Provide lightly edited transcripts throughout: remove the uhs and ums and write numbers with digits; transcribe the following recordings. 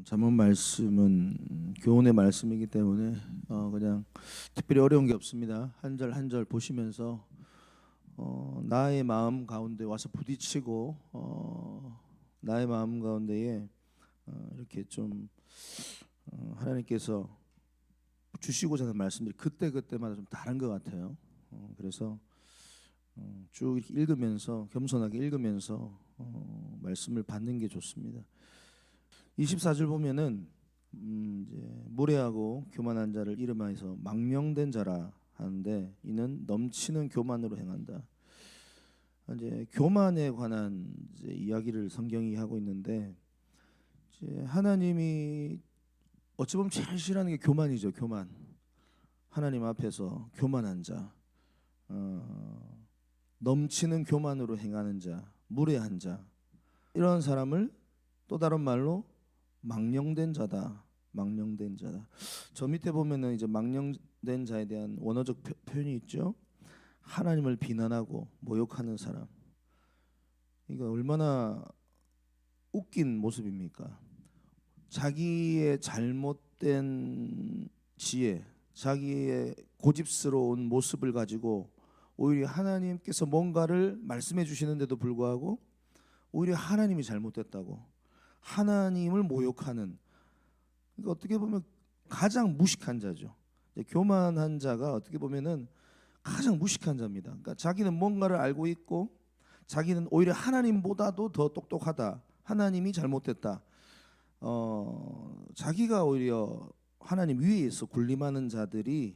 잠언 말씀은 교훈의 말씀이기 때문에 그냥 특별히 어려운 게 없습니다. 한 절 한 절 보시면서 나의 마음 가운데 와서 부딪히고 나의 마음 가운데에 이렇게 좀 하나님께서 주시고자 하는 말씀들이 그때그때마다 좀 다른 것 같아요. 그래서 쭉 이렇게 읽으면서 겸손하게 읽으면서 말씀을 받는 게 좋습니다. 24절 보면은 이제 무례하고 교만한 자를 이름하여서 망령된 자라 하는데 이는 넘치는 교만으로 행한다. 이제 교만에 관한 이제 이야기를 성경이 하고 있는데 이제 하나님이 어찌 보면 제일 싫어하는 게 교만이죠. 교만. 하나님 앞에서 교만한 자, 넘치는 교만으로 행하는 자, 무례한 자, 이런 사람을 또 다른 말로 망령된 자다. 망령된 자다. 저 밑에 보면은 이제 망령된 자에 대한 원어적 표현이 있죠. 하나님을 비난하고 모욕하는 사람. 이거 얼마나 웃긴 모습입니까? 자기의 잘못된 지혜, 자기의 고집스러운 모습을 가지고 오히려 하나님께서 뭔가를 말씀해 주시는데도 불구하고 오히려 하나님이 잘못됐다고 하나님을 모욕하는, 그러니까 어떻게 보면 가장 무식한 자죠. 교만한 자가 어떻게 보면은 가장 무식한 자입니다. 그러니까 자기는 뭔가를 알고 있고 자기는 오히려 하나님보다도 더 똑똑하다. 하나님이 잘못됐다. 자기가 오히려 하나님 위에 있어 군림하는 자들이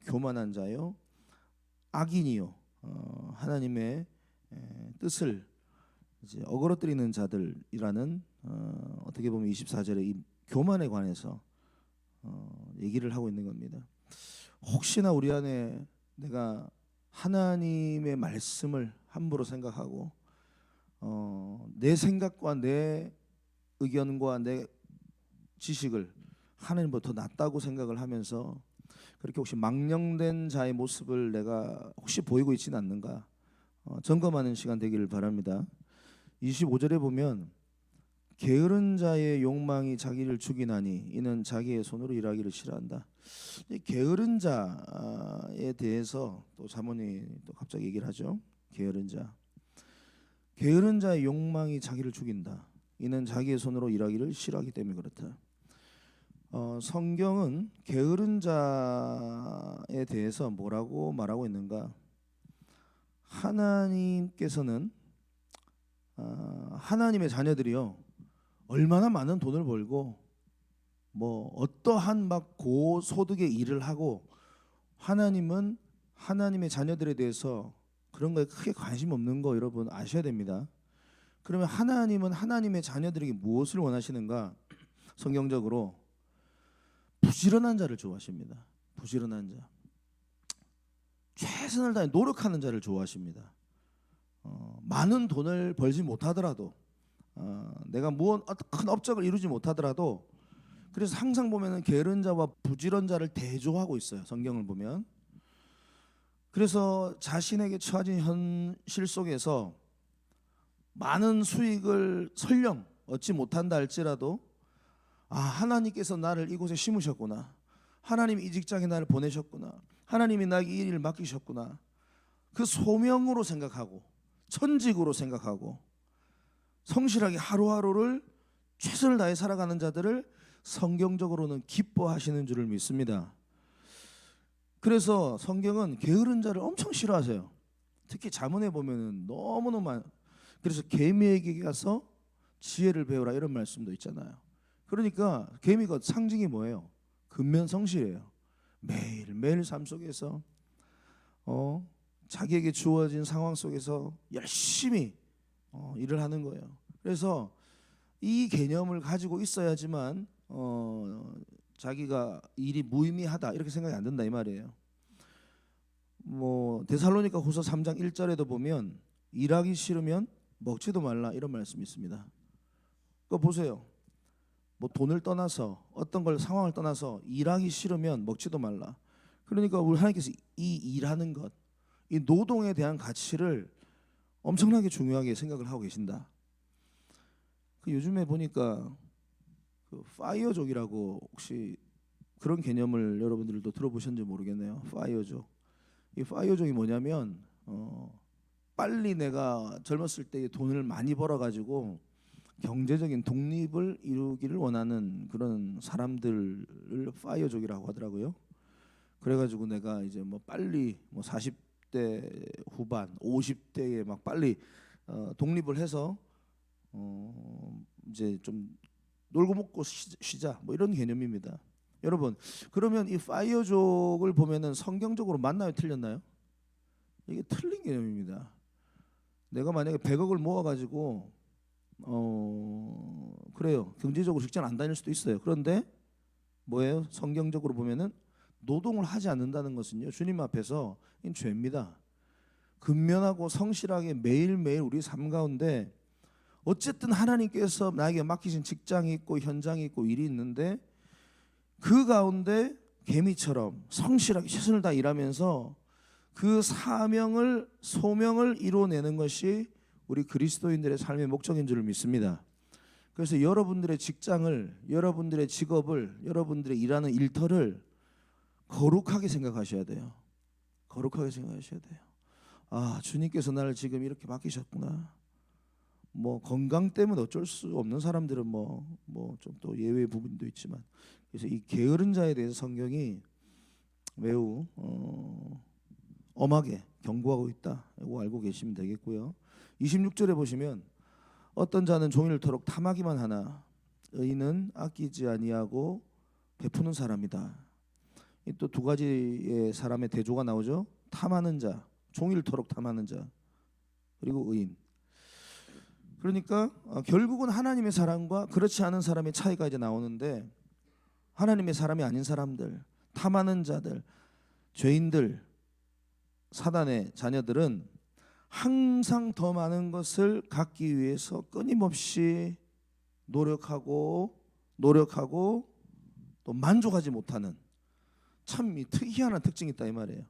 교만한 자요, 악인이요, 하나님의 뜻을 이제 어그러뜨리는 자들이라는 어떻게 보면 24절에 이 교만에 관해서 얘기를 하고 있는 겁니다. 혹시나 우리 안에 내가 하나님의 말씀을 함부로 생각하고 내 생각과 내 의견과 내 지식을 하나님보다 더 낫다고 생각을 하면서 그렇게 혹시 망령된 자의 모습을 내가 혹시 보이고 있지는 않는가 점검하는 시간 되기를 바랍니다. 25절에 보면 게으른 자의 욕망이 자기를 죽이나니 이는 자기의 손으로 일하기를 싫어한다. 게으른 자에 대해서 또 잠언이 또 갑자기 얘기를 하죠. 게으른 자. 게으른 자의 욕망이 자기를 죽인다. 이는 자기의 손으로 일하기를 싫어하기 때문에 그렇다. 성경은 게으른 자에 대해서 뭐라고 말하고 있는가? 하나님께서는 하나님의 자녀들이요 얼마나 많은 돈을 벌고 뭐 어떠한 막 고소득의 일을 하고 하나님은 하나님의 자녀들에 대해서 그런 거에 크게 관심 없는 거 여러분 아셔야 됩니다. 그러면 하나님은 하나님의 자녀들에게 무엇을 원하시는가? 성경적으로 부지런한 자를 좋아하십니다. 부지런한 자, 최선을 다해 노력하는 자를 좋아하십니다. 많은 돈을 벌지 못하더라도 내가 무언 큰 업적을 이루지 못하더라도 그래서 항상 보면은 게으른 자와 부지런 자를 대조하고 있어요. 성경을 보면. 그래서 자신에게 처해진 현실 속에서 많은 수익을 설령 얻지 못한다 할지라도 하나님께서 나를 이곳에 심으셨구나. 하나님이 이 직장에 나를 보내셨구나. 하나님이 나에게 이 일을 맡기셨구나. 그 소명으로 생각하고 천직으로 생각하고 성실하게 하루하루를 최선을 다해 살아가는 자들을 성경적으로는 기뻐하시는 줄을 믿습니다. 그래서 성경은 게으른 자를 엄청 싫어하세요. 특히 잠언에 보면은 너무너무 그래서 개미에게 가서 지혜를 배우라 이런 말씀도 있잖아요. 그러니까 개미가 상징이 뭐예요? 근면성실이에요. 매일매일 삶 속에서 자기에게 주어진 상황 속에서 열심히 일을 하는 거예요. 그래서 이 개념을 가지고 있어야지만 자기가 일이 무의미하다 이렇게 생각이 안 든다 이 말이에요. 뭐 데살로니가 후서 3장 1절에도 보면 일하기 싫으면 먹지도 말라 이런 말씀이 있습니다. 그거 보세요. 뭐 돈을 떠나서 어떤 걸 상황을 떠나서 일하기 싫으면 먹지도 말라. 그러니까 우리 하나님께서 이 일하는 것, 이 노동에 대한 가치를 엄청나게 중요하게 생각을 하고 계신다. 요즘에 보니까 그 파이어족이라고 혹시 그런 개념을 여러분들도 들어보셨는지 모르겠네요. 파이어족. 이 파이어족이 뭐냐면 빨리 내가 젊었을 때 돈을 많이 벌어가지고 경제적인 독립을 이루기를 원하는 그런 사람들을 파이어족이라고 하더라고요. 그래가지고 내가 이제 뭐 빨리 뭐 40대 후반, 50대에 막 빨리 독립을 해서 이제 좀 놀고 먹고 쉬자 뭐 이런 개념입니다. 여러분, 그러면 이 파이어족을 보면은 성경적으로 맞나요, 틀렸나요? 이게 틀린 개념입니다. 내가 만약에 100억을 모아가지고 그래요, 경제적으로 직장 안 다닐 수도 있어요. 그런데 뭐예요? 성경적으로 보면은 노동을 하지 않는다는 것은요, 주님 앞에서 이 죄입니다. 근면하고 성실하게 매일매일 우리 삶 가운데 어쨌든 하나님께서 나에게 맡기신 직장이 있고 현장이 있고 일이 있는데 그 가운데 개미처럼 성실하게 최선을 다 일하면서 그 사명을 소명을 이루어내는 것이 우리 그리스도인들의 삶의 목적인 줄 믿습니다. 그래서 여러분들의 직장을, 여러분들의 직업을, 여러분들의 일하는 일터를 거룩하게 생각하셔야 돼요. 거룩하게 생각하셔야 돼요. 아, 주님께서 나를 지금 이렇게 맡기셨구나. 뭐 건강 때문에 어쩔 수 없는 사람들은 뭐 좀 또 예외 부분도 있지만, 그래서 이 게으른 자에 대해서 성경이 매우 엄하게 경고하고 있다고 알고 계시면 되겠고요. 26절에 보시면 어떤 자는 종일토록 탐하기만 하나 의인은 아끼지 아니하고 베푸는 사람이다. 또 두 가지의 사람의 대조가 나오죠. 탐하는 자, 종일토록 탐하는 자, 그리고 의인. 그러니까 결국은 하나님의 사람과 그렇지 않은 사람의 차이가 이제 나오는데, 하나님의 사람이 아닌 사람들, 탐하는 자들, 죄인들, 사단의 자녀들은 항상 더 많은 것을 갖기 위해서 끊임없이 노력하고 또 만족하지 못하는, 참 특이한 특징이 있다 이 말이에요.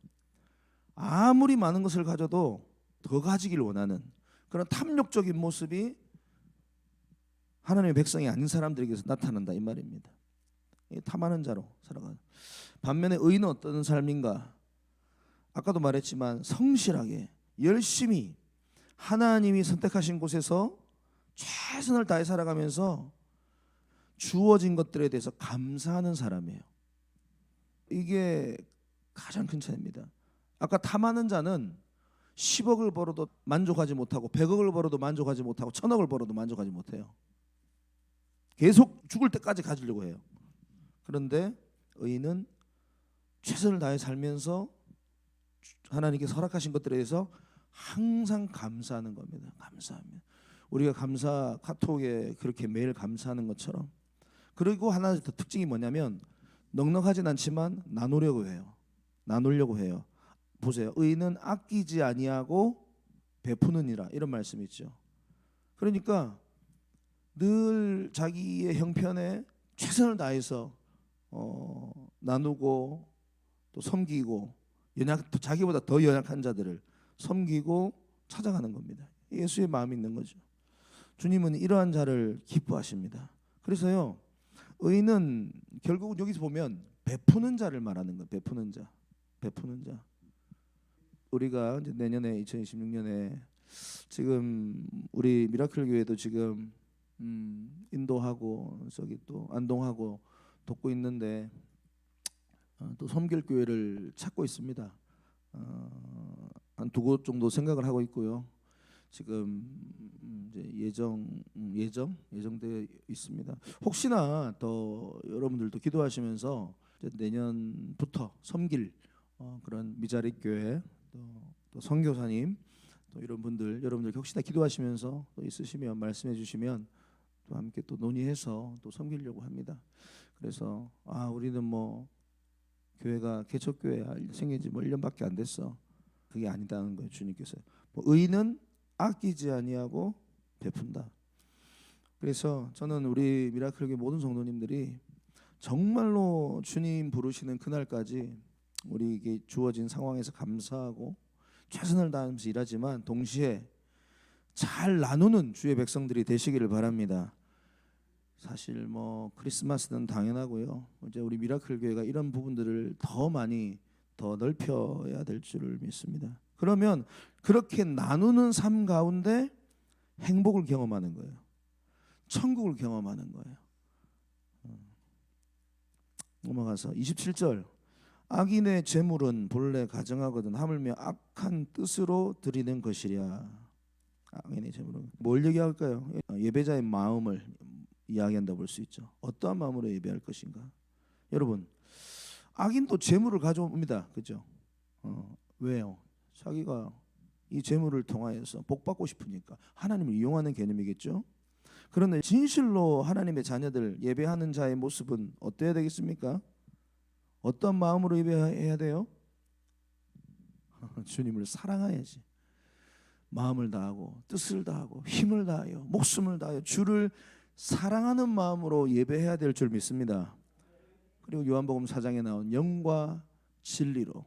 아무리 많은 것을 가져도 더 가지길 원하는 그런 탐욕적인 모습이 하나님의 백성이 아닌 사람들에게서 나타난다 이 말입니다. 탐하는 자로 살아가는. 반면에 의인은 어떤 삶인가? 아까도 말했지만 성실하게 열심히 하나님이 선택하신 곳에서 최선을 다해 살아가면서 주어진 것들에 대해서 감사하는 사람이에요. 이게 가장 큰 차이입니다. 아까 탐하는 자는 10억을 벌어도 만족하지 못하고 100억을 벌어도 만족하지 못하고 1000억을 벌어도 만족하지 못해요. 계속 죽을 때까지 가지려고 해요. 그런데 의인은 최선을 다해 살면서 하나님께 허락하신 것들에 대해서 항상 감사하는 겁니다. 감사합니다. 우리가 감사 카톡에 그렇게 매일 감사하는 것처럼. 그리고 하나 더 특징이 뭐냐면 넉넉하진 않지만 나누려고 해요. 나누려고 해요. 보세요. 의인은 아끼지 아니하고 베푸느니라 이런 말씀이 있죠. 그러니까 늘 자기의 형편에 최선을 다해서 나누고 또 섬기고 자기보다 더 연약한 자들을 섬기고 찾아가는 겁니다. 예수의 마음이 있는 거죠. 주님은 이러한 자를 기뻐하십니다. 그래서요, 의인은 결국은 여기서 보면 베푸는 자를 말하는 거예요. 베푸는 자. 우리가 이제 내년에 2026년에 지금 우리 미라클 교회도 지금 인도하고 저기 또 안동하고 돕고 있는데 또 섬길 교회를 찾고 있습니다. 한 두 곳 정도 생각을 하고 있고요. 지금 이제 예정되어 있습니다. 혹시나 더 여러분들도 기도하시면서 내년부터 섬길 그런 미자립 교회 또 선교사님 또 이런 분들 여러분들 혹시나 기도하시면서 또 있으시면 말씀해 주시면 또 함께 또 논의해서 또 섬기려고 합니다. 그래서 우리는 뭐 교회가 개척교회 생긴 지 뭐 1년밖에 안 됐어. 그게 아니다는 거예요. 주님께서 의인은 아끼지 아니하고 베푼다. 그래서 저는 우리 미라클교회 모든 성도님들이 정말로 주님 부르시는 그날까지 우리에게 주어진 상황에서 감사하고 최선을 다하면서 일하지만 동시에 잘 나누는 주의 백성들이 되시기를 바랍니다. 사실 뭐 크리스마스는 당연하고요. 이제 우리 미라클 교회가 이런 부분들을 더 많이 더 넓혀야 될 줄을 믿습니다. 그러면 그렇게 나누는 삶 가운데 행복을 경험하는 거예요. 천국을 경험하는 거예요. 넘어가서 27절. 악인의 재물은 본래 가정하거든 하물며 악한 뜻으로 드리는 것이랴. 악인의 재물은 뭘 얘기할까요? 예배자의 마음을 이야기한다고 볼 수 있죠. 어떠한 마음으로 예배할 것인가? 여러분, 악인도 재물을 가져옵니다. 그죠? 왜요? 자기가 이 재물을 통하여서 복 받고 싶으니까 하나님을 이용하는 개념이겠죠. 그런데 진실로 하나님의 자녀들 예배하는 자의 모습은 어때야 되겠습니까? 어떤 마음으로 예배해야 돼요? 주님을 사랑해야지. 마음을 다하고 뜻을 다하고 힘을 다하여 목숨을 다하여 주를 사랑하는 마음으로 예배해야 될 줄 믿습니다. 그리고 요한복음 4장에 나온 영과 진리로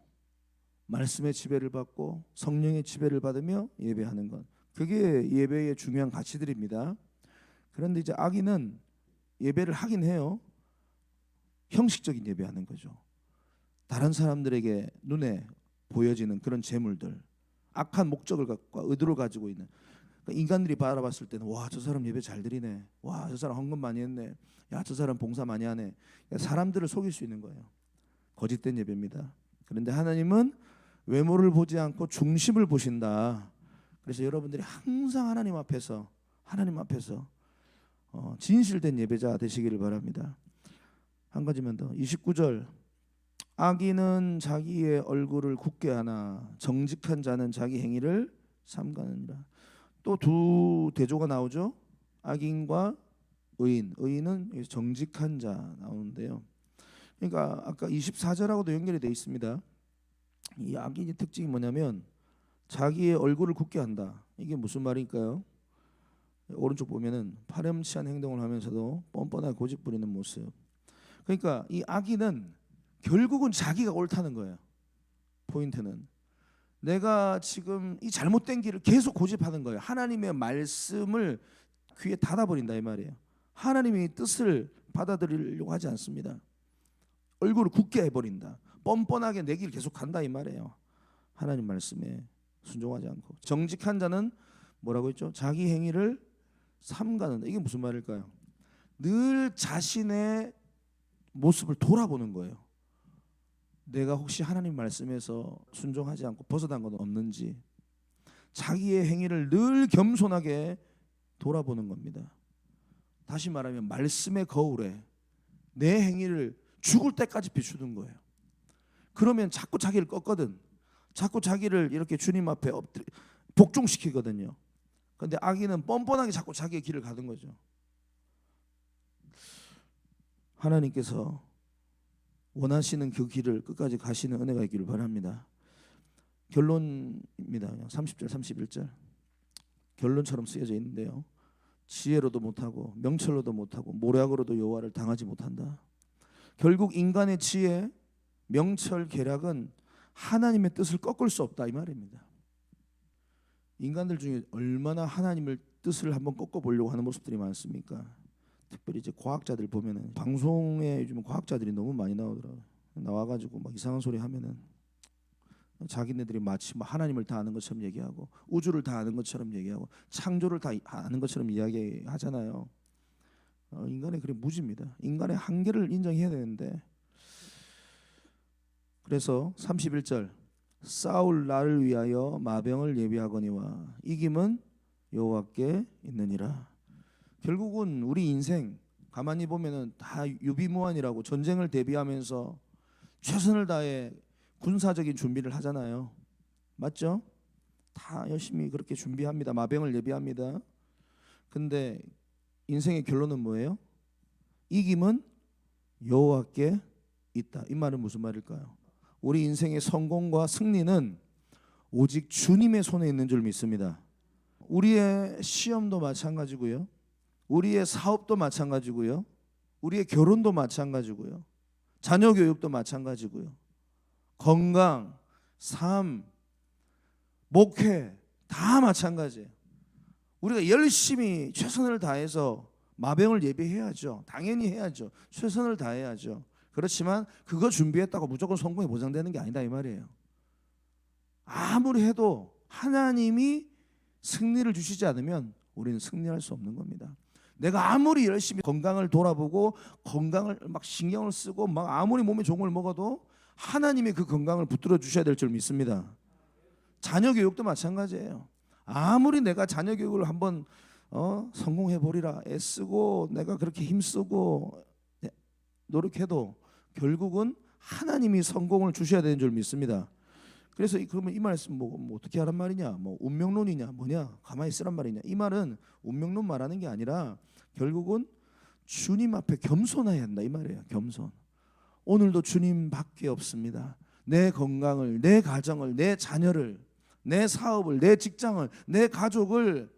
말씀의 지배를 받고 성령의 지배를 받으며 예배하는 것, 그게 예배의 중요한 가치들입니다. 그런데 이제 악인은 예배를 하긴 해요. 형식적인 예배하는 거죠. 다른 사람들에게 눈에 보여지는 그런 재물들, 악한 목적을 갖고 의도를 가지고 있는, 그러니까 인간들이 바라봤을 때는 와, 저 사람 예배 잘 드리네, 와, 저 사람 헌금 많이 했네, 야, 저 사람 봉사 많이 하네. 사람들을 속일 수 있는 거예요. 거짓된 예배입니다. 그런데 하나님은 외모를 보지 않고 중심을 보신다. 그래서 여러분들이 항상 하나님 앞에서 진실된 예배자 되시기를 바랍니다. 한 가지만 더. 29절. 악인은 자기의 얼굴을 굳게 하나 정직한 자는 자기 행위를 삼가느니라. 또 두 대조가 나오죠. 악인과 의인. 의인은 정직한 자 나오는데요. 그러니까 아까 24절하고도 연결이 되어 있습니다. 이 악인의 특징이 뭐냐면 자기의 얼굴을 굳게 한다. 이게 무슨 말일까요? 오른쪽 보면은 파렴치한 행동을 하면서도 뻔뻔하게 고집 부리는 모습. 그러니까 이 악인은 결국은 자기가 옳다는 거예요. 포인트는 내가 지금 이 잘못된 길을 계속 고집하는 거예요. 하나님의 말씀을 귀에 닫아버린다 이 말이에요. 하나님의 뜻을 받아들이려고 하지 않습니다. 얼굴을 굳게 해버린다. 뻔뻔하게 내 길 계속 간다 이 말이에요. 하나님 말씀에 순종하지 않고. 정직한 자는 뭐라고 했죠? 자기 행위를 삼가는다. 이게 무슨 말일까요? 늘 자신의 모습을 돌아보는 거예요. 내가 혹시 하나님 말씀에서 순종하지 않고 벗어난 건 없는지, 자기의 행위를 늘 겸손하게 돌아보는 겁니다. 다시 말하면 말씀의 거울에 내 행위를 죽을 때까지 비추는 거예요. 그러면 자꾸 자기를 꺾거든. 자꾸 자기를 이렇게 주님 앞에 복종시키거든요. 그런데 악인은 뻔뻔하게 자꾸 자기의 길을 가는 거죠. 하나님께서 원하시는 그 길을 끝까지 가시는 은혜가 있기를 바랍니다. 결론입니다. 그냥 30절 31절 결론처럼 쓰여져 있는데요. 지혜로도 못하고 명철로도 못하고 모략으로도 여호와를 당하지 못한다. 결국 인간의 지혜, 명철, 계략은 하나님의 뜻을 꺾을 수 없다 이 말입니다. 인간들 중에 얼마나 하나님의 뜻을 한번 꺾어보려고 하는 모습들이 많습니까? 특별히 이제 과학자들 보면은 방송에 요즘 과학자들이 너무 많이 나오더라고요. 나와가지고 막 이상한 소리 하면은 자기네들이 마치 뭐 하나님을 다 아는 것처럼 얘기하고 우주를 다 아는 것처럼 얘기하고 창조를 다 아는 것처럼 이야기하잖아요. 인간의 그게 무지입니다. 인간의 한계를 인정해야 되는데. 그래서 31절 싸울 나를 위하여 마병을 예비하거니와 이김은 여호와께 있느니라. 결국은 우리 인생 가만히 보면은 다 유비무환이라고 전쟁을 대비하면서 최선을 다해 군사적인 준비를 하잖아요. 맞죠? 다 열심히 그렇게 준비합니다. 마병을 예비합니다. 근데 인생의 결론은 뭐예요? 이김은 여호와께 있다. 이 말은 무슨 말일까요? 우리 인생의 성공과 승리는 오직 주님의 손에 있는 줄 믿습니다. 우리의 시험도 마찬가지고요. 우리의 사업도 마찬가지고요. 우리의 결혼도 마찬가지고요. 자녀 교육도 마찬가지고요. 건강, 삶, 목회 다 마찬가지예요. 우리가 열심히 최선을 다해서 마병을 예비해야죠. 당연히 해야죠. 최선을 다해야죠. 그렇지만 그거 준비했다고 무조건 성공이 보장되는 게 아니다 이 말이에요. 아무리 해도 하나님이 승리를 주시지 않으면 우리는 승리할 수 없는 겁니다. 내가 아무리 열심히 건강을 돌아보고 건강을 막 신경을 쓰고 막 아무리 몸에 좋은 걸 먹어도 하나님이 그 건강을 붙들어 주셔야 될 줄 믿습니다. 자녀 교육도 마찬가지예요. 아무리 내가 자녀 교육을 한번 성공해 보리라 애쓰고 내가 그렇게 힘쓰고 노력해도 결국은 하나님이 성공을 주셔야 되는 줄 믿습니다. 그래서 그러면 이 말씀 뭐 어떻게 하란 말이냐? 뭐 운명론이냐? 뭐냐? 가만히 있으란 말이냐? 이 말은 운명론 말하는 게 아니라 결국은 주님 앞에 겸손해야 한다 이 말이에요. 겸손. 오늘도 주님밖에 없습니다. 내 건강을, 내 가정을, 내 자녀를, 내 사업을, 내 직장을, 내 가족을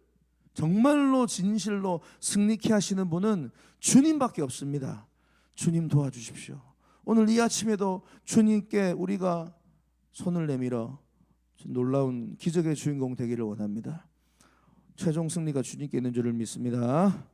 정말로 진실로 승리케 하시는 분은 주님밖에 없습니다. 주님 도와주십시오. 오늘 이 아침에도 주님께 우리가 손을 내밀어 놀라운 기적의 주인공 되기를 원합니다. 최종 승리가 주님께 있는 줄을 믿습니다.